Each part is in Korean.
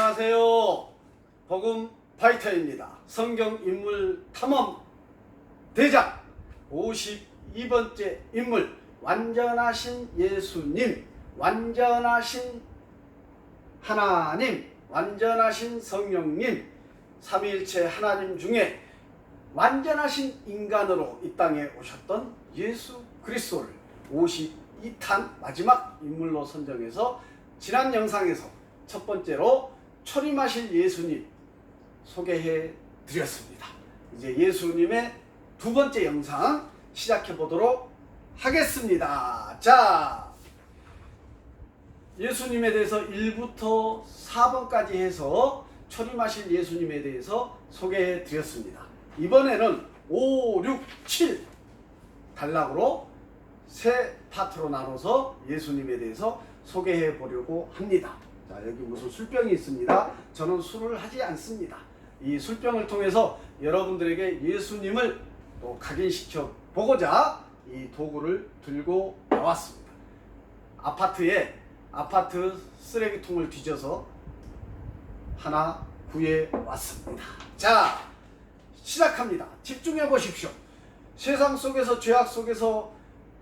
안녕하세요. 복음 파이터입니다. 성경 인물 탐험 대장 52번째 인물, 완전하신 예수님, 완전하신 하나님, 완전하신 성령님, 삼위일체 하나님 중에 완전하신 인간으로 이 땅에 오셨던 예수 그리스도를 52탄 마지막 인물로 선정해서 지난 영상에서 첫 번째로 초림하실 예수님 소개해 드렸습니다. 이제 예수님의 두 번째 영상 시작해 보도록 하겠습니다. 자, 예수님에 대해서 1부터 4번까지 해서 초림하실 예수님에 대해서 소개해 드렸습니다. 이번에는 5, 6, 7 단락으로 세 파트로 나눠서 예수님에 대해서 소개해 보려고 합니다. 자, 여기 무슨 술병이 있습니다. 저는 술을 하지 않습니다. 이 술병을 통해서 여러분들에게 예수님을 또 각인시켜 보고자 이 도구를 들고 나왔습니다. 아파트 쓰레기통을 뒤져서 하나 구해 왔습니다. 자, 시작합니다. 집중해 보십시오. 세상 속에서, 죄악 속에서,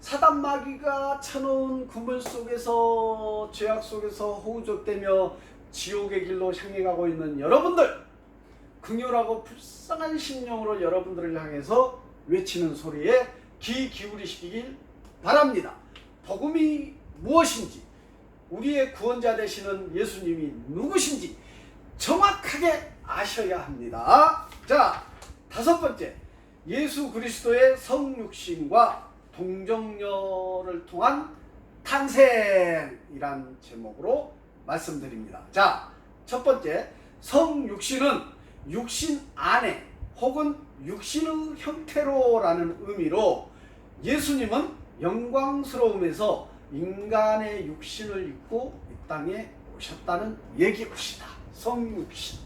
사단 마귀가 쳐놓은 그물 속에서, 죄악 속에서 허우적대며 지옥의 길로 향해 가고 있는 여러분들, 긍휼하고 불쌍한 심령으로 여러분들을 향해서 외치는 소리에 귀 기울이시길 바랍니다. 복음이 무엇인지, 우리의 구원자 되시는 예수님이 누구신지 정확하게 아셔야 합니다. 자, 다섯 번째, 예수 그리스도의 성육신과 동정녀를 통한 탄생이란 제목으로 말씀드립니다. 자, 첫 번째, 성육신은 육신 안에 혹은 육신의 형태로라는 의미로 예수님은 영광스러움에서 인간의 육신을 입고 이 땅에 오셨다는 얘기입니다. 성육신,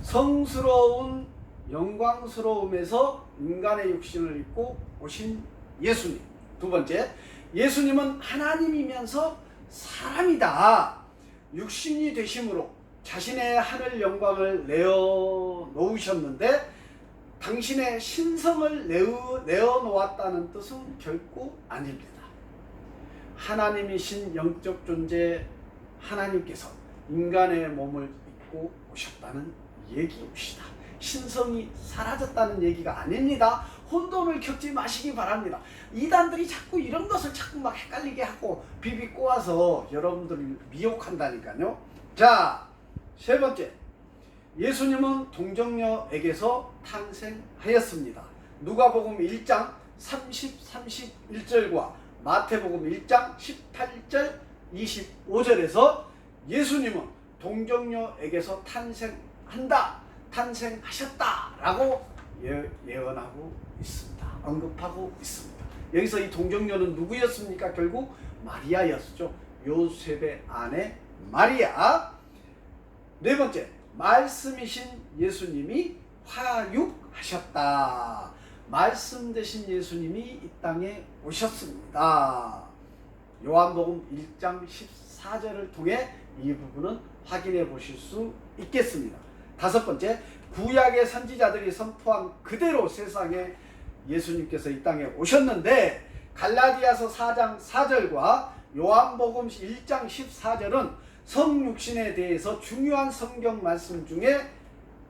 성스러운 영광스러움에서 인간의 육신을 입고 오신 예수님. 두 번째, 예수님은 하나님이면서 사람이다. 육신이 되심으로 자신의 하늘 영광을 내어 놓으셨는데 당신의 신성을 내어 놓았다는 뜻은 결코 아닙니다. 하나님이신 영적 존재 하나님께서 인간의 몸을 입고 오셨다는 얘기입니다. 신성이 사라졌다는 얘기가 아닙니다. 혼돈을 겪지 마시기 바랍니다. 이단들이 자꾸 이런 것을 자꾸 막 헷갈리게 하고 비비 꼬아서 여러분들을 미혹한다니까요. 자, 세 번째, 예수님은 동정녀에게서 탄생하였습니다. 누가복음 1장 30, 31절과 마태복음 1장 18절 25절에서 예수님은 동정녀에게서 탄생하셨다라고 예언하고 있습니다. 언급하고 있습니다. 여기서 이 동정녀는 누구였습니까? 결국 마리아였죠. 요셉의 아내 마리아. 네 번째, 말씀이신 예수님이 화육하셨다. 말씀 되신 예수님이 이 땅에 오셨습니다. 요한복음 1장 14절을 통해 이 부분은 확인해 보실 수 있겠습니다. 다섯 번째, 구약의 선지자들이 선포한 그대로 세상에 예수님께서 이 땅에 오셨는데 갈라디아서 4장 4절과 요한복음 1장 14절은 성육신에 대해서 중요한 성경 말씀 중에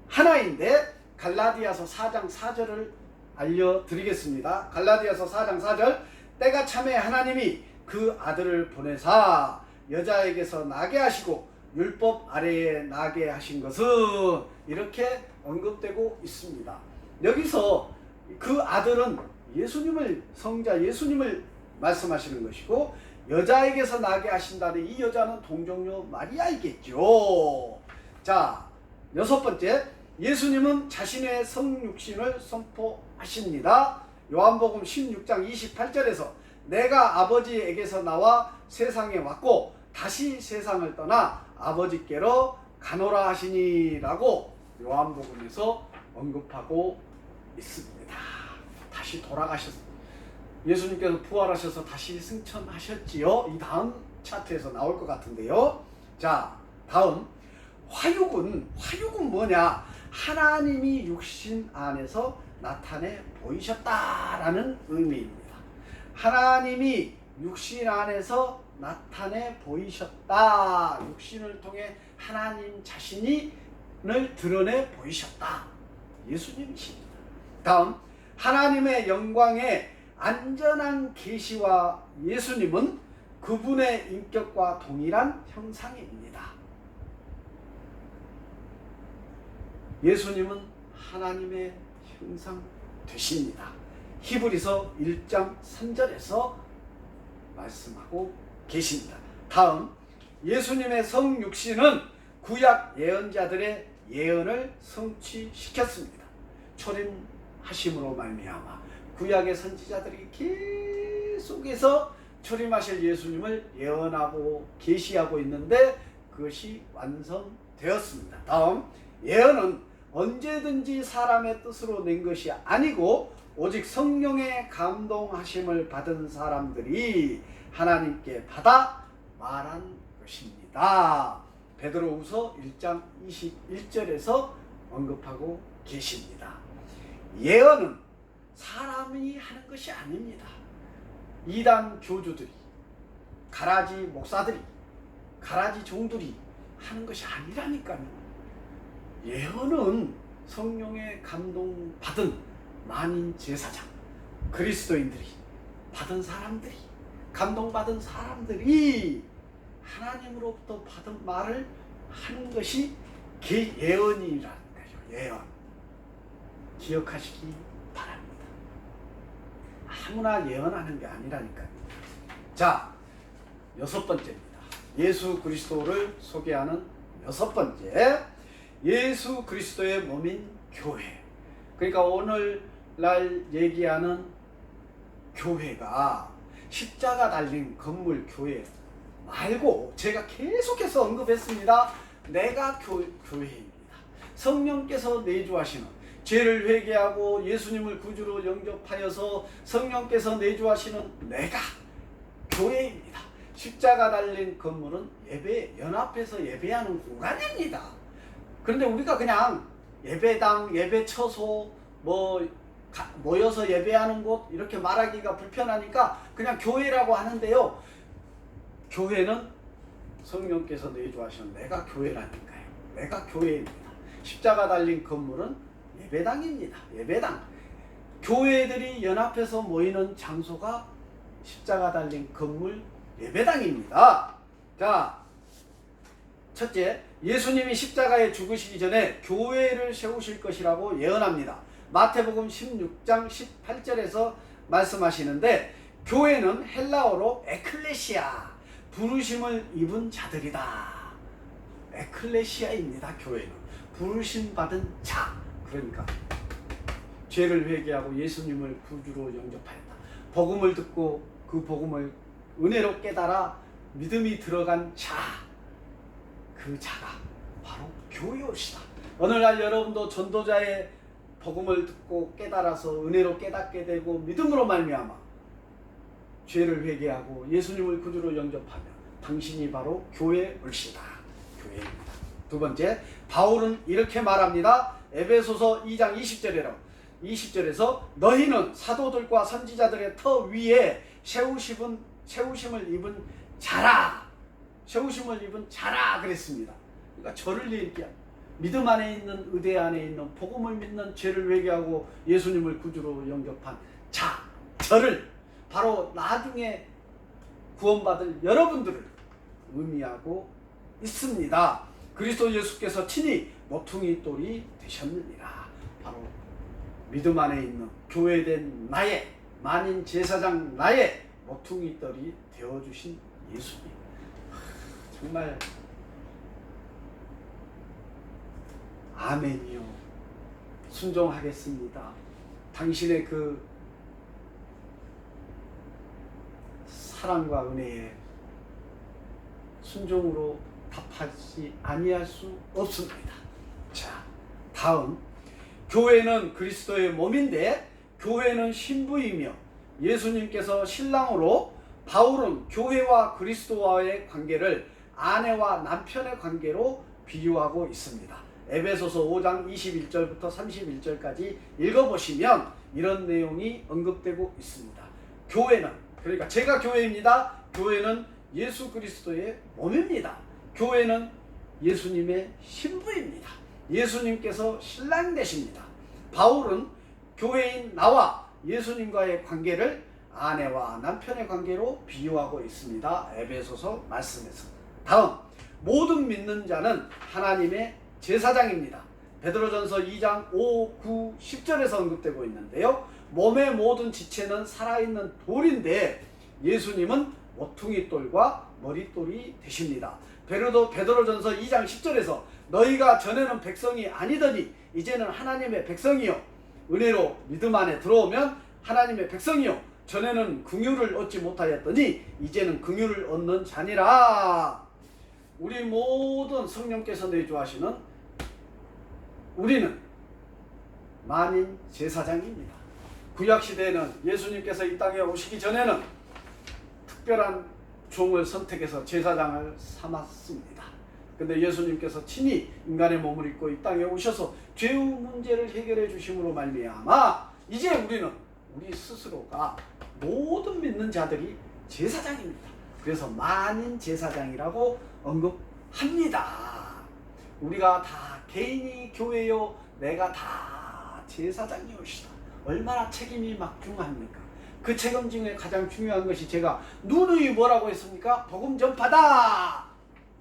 하나인데 갈라디아서 4장 4절을 알려드리겠습니다. 갈라디아서 4장 4절, 때가 참에 하나님이 그 아들을 보내사 여자에게서 나게 하시고 율법 아래에 나게 하신 것은, 이렇게 언급되고 있습니다. 여기서 그 아들은 예수님을, 성자 예수님을 말씀하시는 것이고, 여자에게서 나게 하신다는 이 여자는 동정녀 마리아이겠죠. 자, 여섯 번째, 예수님은 자신의 성육신을 선포하십니다. 요한복음 16장 28절에서 내가 아버지에게서 나와 세상에 왔고 다시 세상을 떠나 아버지께로 가노라 하시니라고 요한복음에서 언급하고 있습니다. 다시 돌아가셨습니다. 예수님께서 부활하셔서 다시 승천하셨지요. 이 다음 차트에서 나올 것 같은데요. 자, 다음, 화육은 뭐냐? 하나님이 육신 안에서 나타내 보이셨다라는 의미입니다. 하나님이 육신 안에서 나타내 보이셨다. 육신을 통해 하나님 자신을 드러내 보이셨다. 예수님이십니다. 다음, 하나님의 영광의 안전한 계시와 예수님은 그분의 인격과 동일한 형상입니다. 예수님은 하나님의 형상 되십니다. 히브리서 1장 3절에서 말씀하고 계십니다. 다음, 예수님의 성육신은 구약 예언자들의 예언을 성취시켰습니다. 초림하심으로 말미암아 구약의 선지자들이 계속해서 초림하실 예수님을 예언하고 계시하고 있는데 그것이 완성되었습니다. 다음, 예언은 언제든지 사람의 뜻으로 낸 것이 아니고 오직 성령의 감동하심을 받은 사람들이 하나님께 받아 말한 것입니다. 베드로후서 1장 21절에서 언급하고 계십니다. 예언은 사람이 하는 것이 아닙니다. 이단 교주들이, 가라지 목사들이, 가라지 종들이 하는 것이 아니라니까요. 예언은 성령의 감동받은 만인 제사장, 그리스도인들이 받은 사람들이, 감동받은 사람들이 하나님으로부터 받은 말을 하는 것이 예언이라는 거죠. 예언. 기억하시기 바랍니다. 아무나 예언하는 게 아니라니까요. 자, 6번째입니다. 예수 그리스도를 소개하는 6번째, 예수 그리스도의 몸인 교회. 그러니까 오늘날 얘기하는 교회가 십자가 달린 건물 교회 말고 제가 계속해서 언급했습니다. 내가 교회입니다. 성령께서 내주하시는, 죄를 회개하고 예수님을 구주로 영접하여서 성령께서 내주하시는 내가 교회입니다. 십자가 달린 건물은 연합해서 예배하는 공간입니다. 그런데 우리가 그냥 예배당, 예배처소, 모여서 예배하는 곳 이렇게 말하기가 불편하니까 그냥 교회라고 하는데요. 교회는 성령께서 내주하시는 내가 교회라니까요. 내가 교회입니다. 십자가 달린 건물은 예배당입니다. 예배당. 교회들이 연합해서 모이는 장소가 십자가 달린 건물 예배당입니다. 자, 첫째, 예수님이 십자가에 죽으시기 전에 교회를 세우실 것이라고 예언합니다. 마태복음 16장 18절에서 말씀하시는데, 교회는 헬라어로 에클레시아, 부르심을 입은 자들이다. 에클레시아입니다. 교회는 부르심 받은 자. 그러니까 죄를 회개하고 예수님을 구주로 영접하였다. 복음을 듣고 그 복음을 은혜로 깨달아 믿음이 들어간 자, 그 자가 바로 교회옷이다. 오늘날 여러분도 전도자의 복음을 듣고 깨달아서 은혜로 깨닫게 되고 믿음으로 말미암아 죄를 회개하고 예수님을 구주로 영접하면 당신이 바로 교회올시다. 교회입니다. 두 번째, 바울은 이렇게 말합니다. 에베소서 2장 20절에서 너희는 사도들과 선지자들의 터 위에 세우심을 입은 자라. 세우심을 입은 자라 그랬습니다. 그러니까 저를 얘기합니다. 믿음 안에 있는, 의대 안에 있는, 복음을 믿는, 죄를 회개하고 예수님을 구주로 영접한 자, 저를, 바로 나중에 구원받을 여러분들을 의미하고 있습니다. 그리스도 예수께서 친히 모퉁이 돌이 되셨느니라. 바로 믿음 안에 있는 교회된 나의, 만인 제사장 나의 모퉁이 돌이 되어주신 예수님. 정말 아멘이요. 순종하겠습니다. 당신의 그 사랑과 은혜에 순종으로 답하지 아니할 수 없습니다. 자, 다음, 교회는 그리스도의 몸인데 교회는 신부이며 예수님께서 신랑으로, 바울은 교회와 그리스도와의 관계를 아내와 남편의 관계로 비유하고 있습니다. 에베소서 5장 21절부터 31절까지 읽어보시면 이런 내용이 언급되고 있습니다. 교회는, 그러니까 제가 교회입니다. 교회는 예수 그리스도의 몸입니다. 교회는 예수님의 신부입니다. 예수님께서 신랑 되십니다. 바울은 교회인 나와 예수님과의 관계를 아내와 남편의 관계로 비유하고 있습니다. 에베소서 말씀에서. 다음, 모든 믿는 자는 하나님의 제사장입니다. 베드로전서 2장 5, 9, 10절에서 언급되고 있는데요. 몸의 모든 지체는 살아있는 돌인데 예수님은 모퉁이 돌과 머릿돌이 되십니다. 베드로전서 2장 10절에서 너희가 전에는 백성이 아니더니 이제는 하나님의 백성이요 은혜로 믿음 안에 들어오면 하나님의 백성이요 전에는 긍휼을 얻지 못하였더니 이제는 긍휼을 얻는 자니라. 우리 모든 성령께서 내주하시는 우리는 만인 제사장입니다. 구약시대에는 예수님께서 이 땅에 오시기 전에는 특별한 종을 선택해서 제사장을 삼았습니다. 근데 예수님께서 친히 인간의 몸을 입고 이 땅에 오셔서 죄의 문제를 해결해 주심으로 말미암아 이제 우리는 우리 스스로가 모든 믿는 자들이 제사장입니다. 그래서 만인 제사장이라고 언급합니다. 우리가 다 개인이 교회요 내가 다 제사장이옵시다. 얼마나 책임이 막중합니까? 그 책임 중에 가장 중요한 것이 제가 누누이 뭐라고 했습니까? 복음 전파다.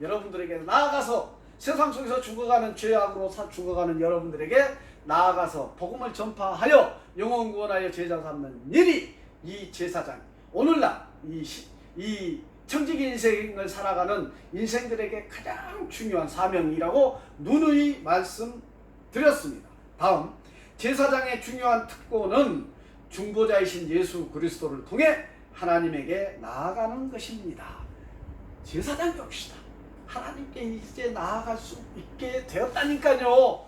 여러분들에게 나아가서 세상 속에서 죽어가는 죄악으로 죽어가는 여러분들에게 나아가서 복음을 전파하여 영혼 구원하여 제자 삼는 일이 이 제사장, 오늘날 이 청지기 인생을 살아가는 인생들에게 가장 중요한 사명이라고 누누이 말씀드렸습니다. 다음, 제사장의 중요한 특권은 중보자이신 예수 그리스도를 통해 하나님에게 나아가는 것입니다. 제사장이 옵시다. 하나님께 이제 나아갈 수 있게 되었다니까요.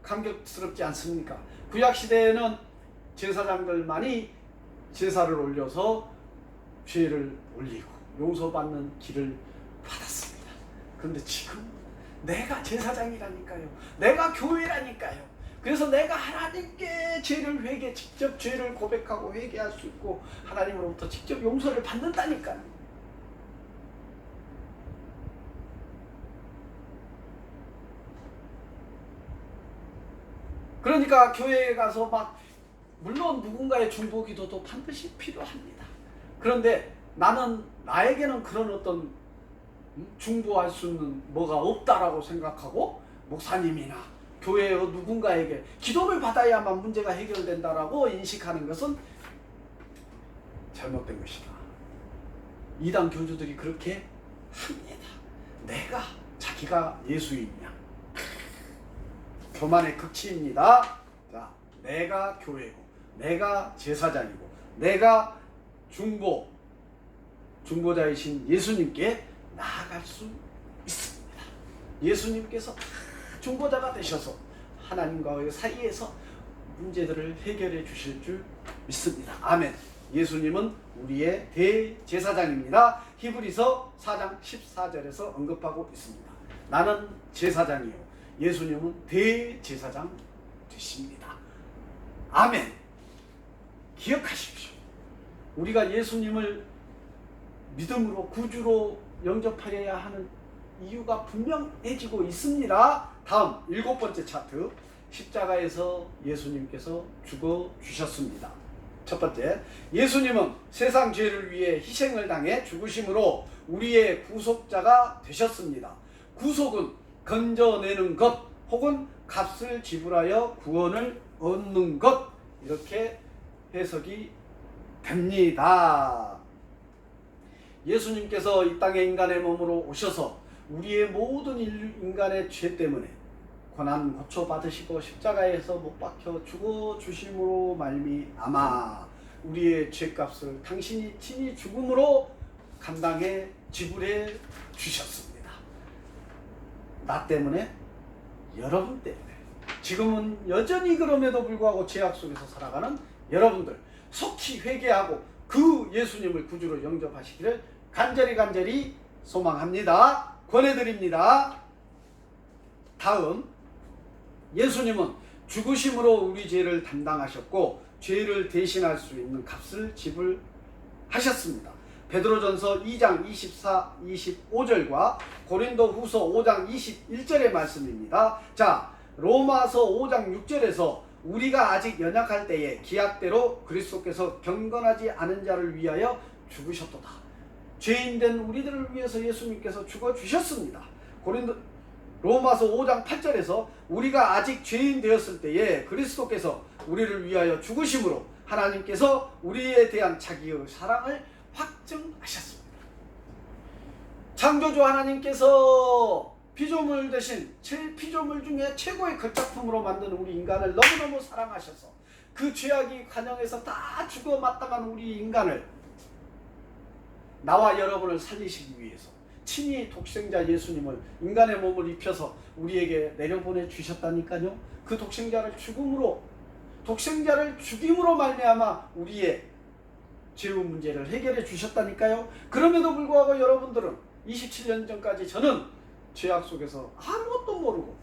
감격스럽지 않습니까? 구약시대에는 제사장들만이 제사를 올려서 죄를 올리고 용서받는 길을 받았습니다. 그런데 지금 내가 제사장이라니까요. 내가 교회라니까요. 그래서 내가 하나님께 죄를 직접 죄를 고백하고 회개할 수 있고 하나님으로부터 직접 용서를 받는다니까요. 그러니까 교회에 가서 물론 누군가의 중보 기도도 반드시 필요합니다. 그런데 나에게는 그런 어떤 중보할 수 있는 뭐가 없다라고 생각하고 목사님이나 교회의 누군가에게 기도를 받아야만 문제가 해결된다라고 인식하는 것은 잘못된 것이다. 이단 교주들이 그렇게 합니다. 자기가 예수이냐. 교만의 극치입니다. 자, 내가 교회고, 내가 제사장이고, 내가 중보자이신 예수님께 나아갈 수 있습니다. 예수님께서 중보자가 되셔서 하나님과의 사이에서 문제들을 해결해 주실 줄 믿습니다. 아멘. 예수님은 우리의 대제사장입니다. 히브리서 4장 14절에서 언급하고 있습니다. 나는 제사장이요 예수님은 대제사장 되십니다. 아멘. 기억하십시오. 우리가 예수님을 믿음으로 구주로 영접하여야 하는 이유가 분명해지고 있습니다. 다음 7번째 차트, 십자가에서 예수님께서 죽어주셨습니다. 첫 번째, 예수님은 세상 죄를 위해 희생을 당해 죽으심으로 우리의 구속자가 되셨습니다. 구속은 건져내는 것 혹은 값을 지불하여 구원을 얻는 것, 이렇게 해석이 됩니다. 예수님께서 이 땅에 인간의 몸으로 오셔서 우리의 모든 인간의 죄 때문에 고난 고초 받으시고 십자가에서 못 박혀 죽어 주심으로 말미암아 우리의 죄값을 당신이 친히 죽음으로 감당해 지불해 주셨습니다. 나 때문에, 여러분 때문에, 지금은 여전히 그럼에도 불구하고 죄악 속에서 살아가는 여러분들, 속히 회개하고 그 예수님을 구주로 영접하시기를 간절히 소망합니다. 권해드립니다. 다음, 예수님은 죽으심으로 우리 죄를 담당하셨고 죄를 대신할 수 있는 값을 지불하셨습니다. 베드로전서 2장 24, 25절과 고린도후서 5장 21절의 말씀입니다. 자, 로마서 5장 6절에서 우리가 아직 연약할 때에 기약대로 그리스도께서 경건하지 않은 자를 위하여 죽으셨도다. 죄인된 우리들을 위해서 예수님께서 죽어주셨습니다. 로마서 5장 8절에서 우리가 아직 죄인 되었을 때에 그리스도께서 우리를 위하여 죽으심으로 하나님께서 우리에 대한 자기의 사랑을 확증하셨습니다. 창조주 하나님께서 피조물 대신 피조물 중에 최고의 걸작품으로 만든 우리 인간을 너무너무 사랑하셔서 그 죄악이 관영에서 다 죽어 마땅한 우리 인간을 나와 여러분을 살리시기 위해서 친히 독생자 예수님을 인간의 몸을 입혀서 우리에게 내려보내 주셨다니까요. 그 독생자를 죽임으로 말미암아 우리의 죄의 문제를 해결해 주셨다니까요. 그럼에도 불구하고 여러분들은 27년 전까지 저는 죄악 속에서 아무것도 모르고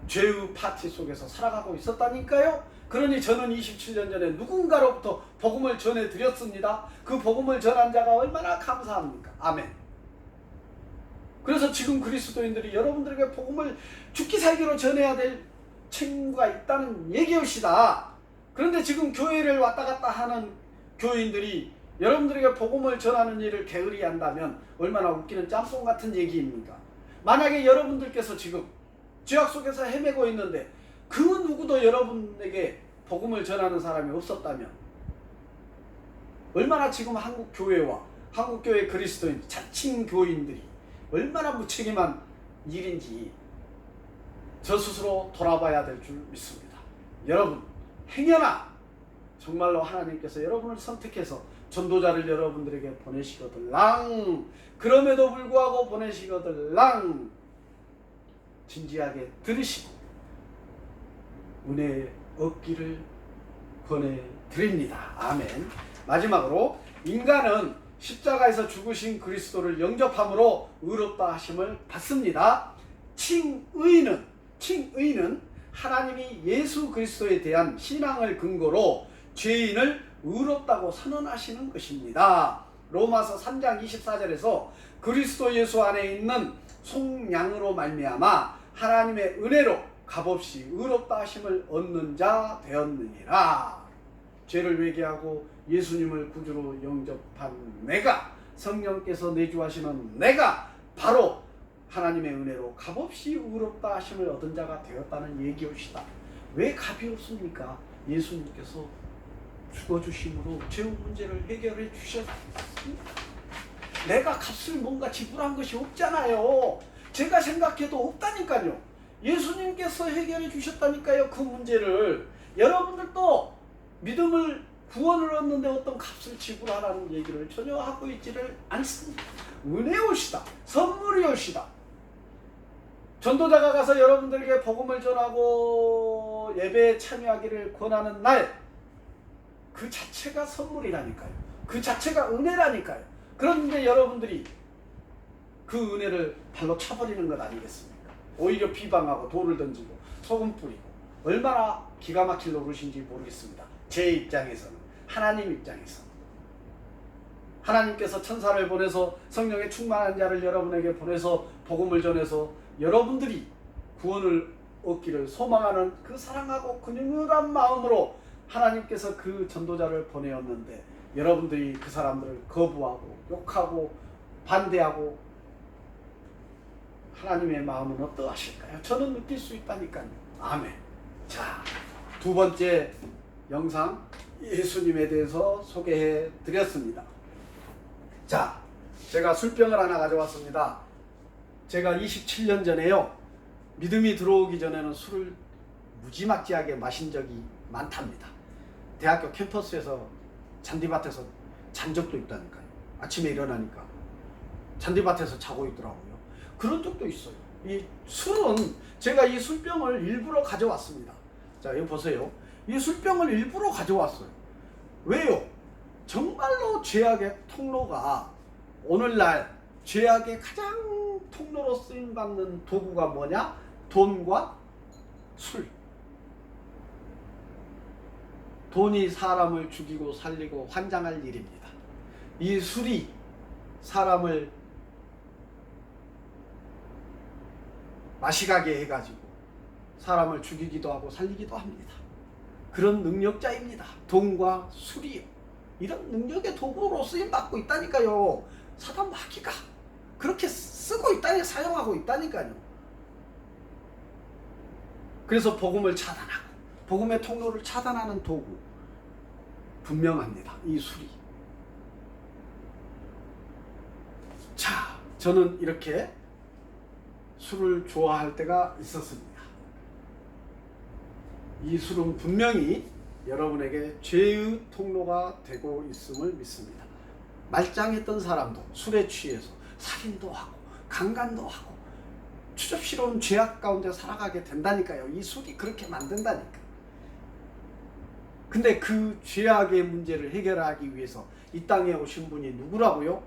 죄의 파티 속에서 살아가고 있었다니까요. 그러니 저는 27년 전에 누군가로부터 복음을 전해드렸습니다. 그 복음을 전한 자가 얼마나 감사합니까? 아멘. 그래서 지금 그리스도인들이 여러분들에게 복음을 죽기 살기로 전해야 될 책무가 있다는 얘기였시다. 그런데 지금 교회를 왔다 갔다 하는 교인들이 여러분들에게 복음을 전하는 일을 게으리 한다면 얼마나 웃기는 짬뽕 같은 얘기입니까? 만약에 여러분들께서 지금 죄악 속에서 헤매고 있는데 그 누구도 여러분에게 복음을 전하는 사람이 없었다면 얼마나 지금 한국교회와 한국교회 그리스도인 자칭 교인들이 얼마나 무책임한 일인지 저 스스로 돌아봐야 될 줄 믿습니다. 여러분 행여나 정말로 하나님께서 여러분을 선택해서 전도자를 여러분들에게 보내시거들랑 그럼에도 불구하고 보내시거들랑 진지하게 들으시고 은혜 얻기를 권해드립니다. 아멘. 마지막으로 인간은 십자가에서 죽으신 그리스도를 영접함으로 의롭다 하심을 받습니다. 칭의는 하나님이 예수 그리스도에 대한 신앙을 근거로 죄인을 의롭다고 선언하시는 것입니다. 로마서 3장 24절에서 그리스도 예수 안에 있는 속량으로 말미암아 하나님의 은혜로 값없이 의롭다 하심을 얻는 자 되었느니라. 죄를 회개하고 예수님을 구주로 영접한 내가, 성령께서 내주하시는 내가 바로 하나님의 은혜로 값없이 의롭다 하심을 얻은 자가 되었다는 얘기옵시다. 왜 값이 없습니까? 예수님께서 죽어주심으로 죄 문제를 해결해 주셨습니다. 내가 값을 뭔가 지불한 것이 없잖아요. 제가 생각해도 없다니까요. 예수님께서 해결해 주셨다니까요. 그 문제를. 여러분들도 믿음을 구원을 얻는데 어떤 값을 지불하라는 얘기를 전혀 하고 있지를 않습니다. 은혜오시다. 선물이오시다. 전도자가 가서 여러분들에게 복음을 전하고 예배에 참여하기를 권하는 날, 그 자체가 선물이라니까요. 그 자체가 은혜라니까요. 그런데 여러분들이 그 은혜를 발로 차버리는 것 아니겠습니까? 오히려 비방하고 돌을 던지고 소금 뿌리고 얼마나 기가 막힐 노릇인지 모르겠습니다. 제 입장에서는, 하나님 입장에서는. 하나님께서 천사를 보내서 성령에 충만한 자를 여러분에게 보내서 복음을 전해서 여러분들이 구원을 얻기를 소망하는 그 사랑하고 근육한 마음으로 하나님께서 그 전도자를 보내었는데 여러분들이 그 사람들을 거부하고 욕하고 반대하고 하나님의 마음은 어떠하실까요? 저는 느낄 수 있다니까요. 아멘. 자, 두 번째 영상 예수님에 대해서 소개해 드렸습니다. 자, 제가 술병을 하나 가져왔습니다. 제가 27년 전에요, 믿음이 들어오기 전에는 술을 무지막지하게 마신 적이 많답니다. 대학교 캠퍼스에서 잔디밭에서 잔 적도 있다니까요. 아침에 일어나니까 잔디밭에서 자고 있더라고요. 그런 적도 있어요. 이 술은 제가 이 술병을 일부러 가져왔습니다. 자, 여기 보세요. 이 술병을 일부러 가져왔어요. 왜요? 정말로 죄악의 통로가 오늘날 죄악의 가장 통로로 쓰임받는 도구가 뭐냐? 돈과 술. 돈이 사람을 죽이고 살리고 환장할 일입니다. 이 술이 사람을 마시가게 해가지고 사람을 죽이기도 하고 살리기도 합니다. 그런 능력자입니다. 돈과 술이요. 이런 능력의 도구로 쓰임받고 있다니까요. 사단 마귀가 그렇게 쓰고 있다니, 사용하고 있다니까요. 그래서 복음을 차단하고 복음의 통로를 차단하는 도구 분명합니다. 이 술이. 자, 저는 이렇게 술을 좋아할 때가 있었습니다. 이 술은 분명히 여러분에게 죄의 통로가 되고 있음을 믿습니다. 말짱했던 사람도 술에 취해서 살인도 하고 강간도 하고 추접스러운 죄악 가운데 살아가게 된다니까요. 이 술이 그렇게 만든다니까. 근데 그 죄악의 문제를 해결하기 위해서 이 땅에 오신 분이 누구라고요?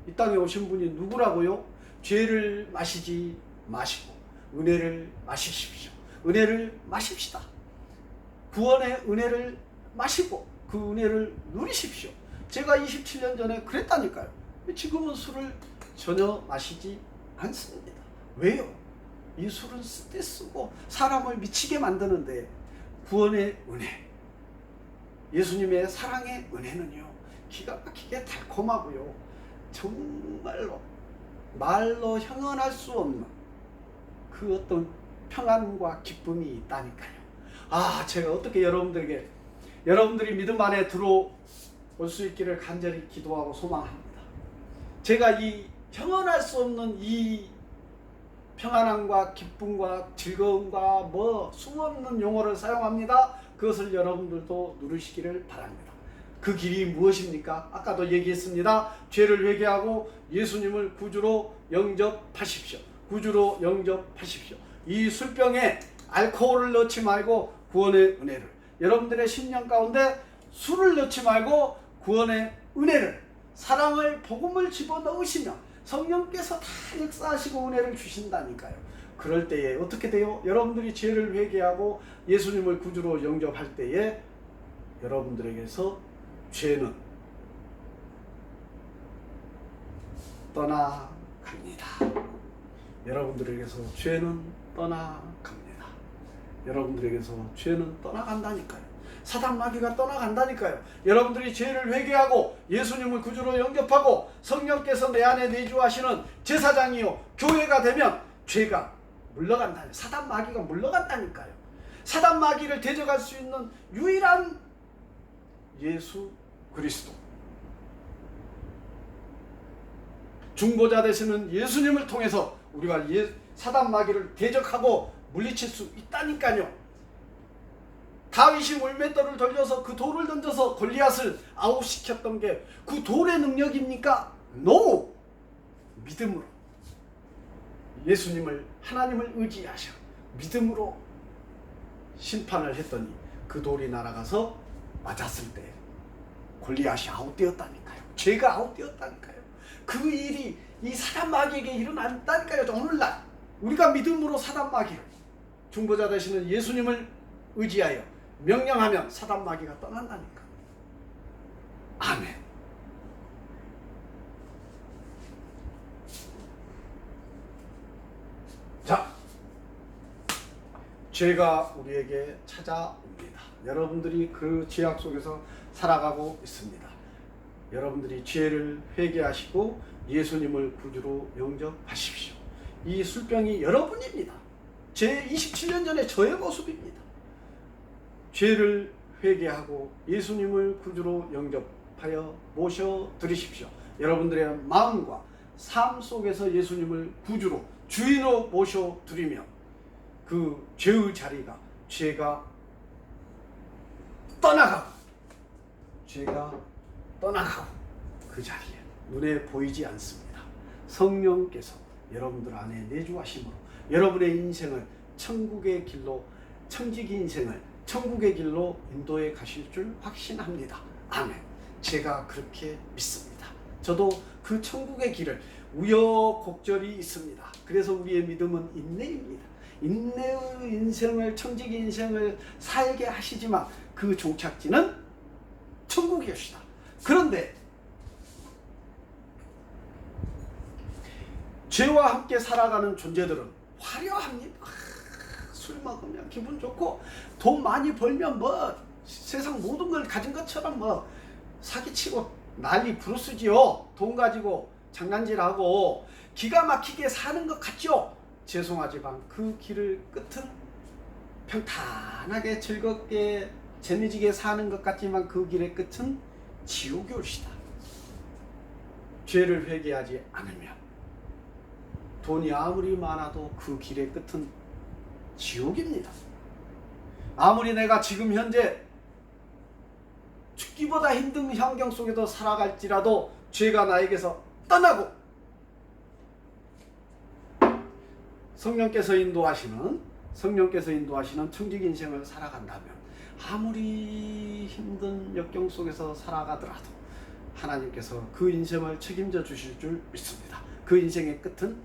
이 땅에 오신 분이 누구라고요? 죄를 마시지 마시고 은혜를 마시십시오. 은혜를 마십시다. 구원의 은혜를 마시고 그 은혜를 누리십시오. 제가 27년 전에 그랬다니까요. 지금은 술을 전혀 마시지 않습니다. 왜요? 이 술은 쓰고 사람을 미치게 만드는데 구원의 은혜, 예수님의 사랑의 은혜는요, 기가 막히게 달콤하고요, 정말로 말로 형언할 수 없는 그 어떤 평안과 기쁨이 있다니까요. 제가 어떻게 여러분들이 믿음 안에 들어올 수 있기를 간절히 기도하고 소망합니다. 제가 이 형언할 수 없는 이 평안함과 기쁨과 즐거움과 수없는 용어를 사용합니다. 그것을 여러분들도 누리시기를 바랍니다. 그 길이 무엇입니까? 아까도 얘기했습니다. 죄를 회개하고 예수님을 구주로 영접하십시오. 구주로 영접하십시오. 이 술병에 알코올을 넣지 말고 구원의 은혜를, 여러분들의 심령 가운데 술을 넣지 말고 구원의 은혜를, 사랑을, 복음을 집어넣으시며 성령께서 다 역사하시고 은혜를 주신다니까요. 그럴 때에 어떻게 돼요? 여러분들이 죄를 회개하고 예수님을 구주로 영접할 때에 여러분들에게서 죄는 떠나갑니다. 여러분들에게서 죄는 떠나갑니다. 여러분들에게서 죄는 떠나간다니까요. 사단 마귀가 떠나간다니까요. 여러분들이 죄를 회개하고 예수님을 구주로 영접하고 성령께서 내 안에 내주하시는 제사장이요 교회가 되면 죄가 물러간다니까요. 사단 마귀가 물러간다니까요. 사단 마귀를 대적할 수 있는 유일한 예수 그리스도, 중보자 되시는 예수님을 통해서 우리가 사단 마귀를 대적하고 물리칠 수 있다니까요. 다윗이 물맷돌을 돌려서 그 돌을 던져서 골리앗을 아웃시켰던 게 그 돌의 능력입니까? No! 믿음으로 예수님을, 하나님을 의지하셔 믿음으로 심판을 했더니 그 돌이 날아가서 맞았을 때 골리앗이 아웃되었다니까요. 죄가 아웃되었다니까요. 그 일이 이 사단 마귀에게 일어난다니까요. 오늘날 우리가 믿음으로 사단 마귀를, 중보자 되시는 예수님을 의지하여 명령하면 사단 마귀가 떠난다니까. 아멘. 자, 죄가 우리에게 찾아옵니다. 여러분들이 그 죄악 속에서 살아가고 있습니다. 여러분들이 죄를 회개하시고 예수님을 구주로 영접하십시오. 이 술병이 여러분입니다. 제 27년 전에 저의 모습입니다. 죄를 회개하고 예수님을 구주로 영접하여 모셔드리십시오. 여러분들의 마음과 삶 속에서 예수님을 구주로, 주인으로 모셔드리며 그 죄의 자리가, 죄가 떠나가고 그 자리에 눈에 보이지 않습니다. 성령께서 여러분들 안에 내주하심으로 여러분의 인생을 천국의 길로, 청지기 인생을 천국의 길로 인도해 가실 줄 확신합니다. 아멘. 제가 그렇게 믿습니다. 저도 그 천국의 길을 우여곡절이 있습니다. 그래서 우리의 믿음은 인내입니다. 인내의 인생을, 청지기 인생을 살게 하시지만 그 종착지는 천국이옵시다. 그런데 죄와 함께 살아가는 존재들은 화려합니다. 술 먹으면 기분 좋고 돈 많이 벌면 뭐 세상 모든 걸 가진 것처럼 뭐 사기치고 난리 부르스지요. 돈 가지고 장난질하고 기가 막히게 사는 것 같죠. 죄송하지만 그 길을 끝은 평탄하게 즐겁게 재미지게 사는 것 같지만 그 길의 끝은 지옥이 올시다. 죄를 회개하지 않으면 돈이 아무리 많아도 그 길의 끝은 지옥입니다. 아무리 내가 지금 현재 죽기보다 힘든 환경 속에서 살아갈지라도 죄가 나에게서 떠나고 성령께서 인도하시는 청지기 인생을 살아간다면 아무리 힘든 역경 속에서 살아가더라도 하나님께서 그 인생을 책임져 주실 줄 믿습니다. 그 인생의 끝은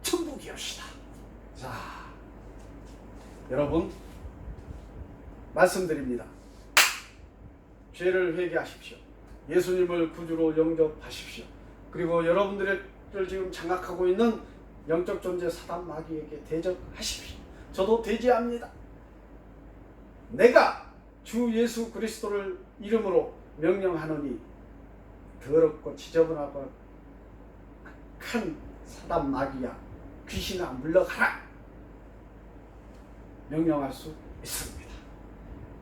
천국이옵시다. 자, 여러분 말씀드립니다. 죄를 회개하십시오. 예수님을 구주로 영접하십시오. 그리고 여러분들을 지금 장악하고 있는 영적 존재 사단 마귀에게 대적하십시오. 저도 대지합니다. 내가 주 예수 그리스도를 이름으로 명령하노니 더럽고 지저분하고 악한 사단 마귀야, 귀신아 물러가라, 명령할 수 있습니다.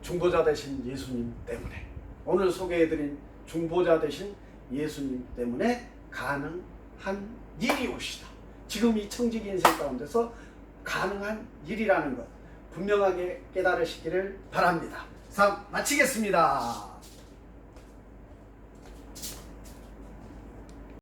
중보자 되신 예수님 때문에, 오늘 소개해드린 중보자 되신 예수님 때문에 가능한 일이옵시다. 지금 이 청지기 인생 가운데서 가능한 일이라는 것 분명하게 깨달으시기를 바랍니다. 마치겠습니다.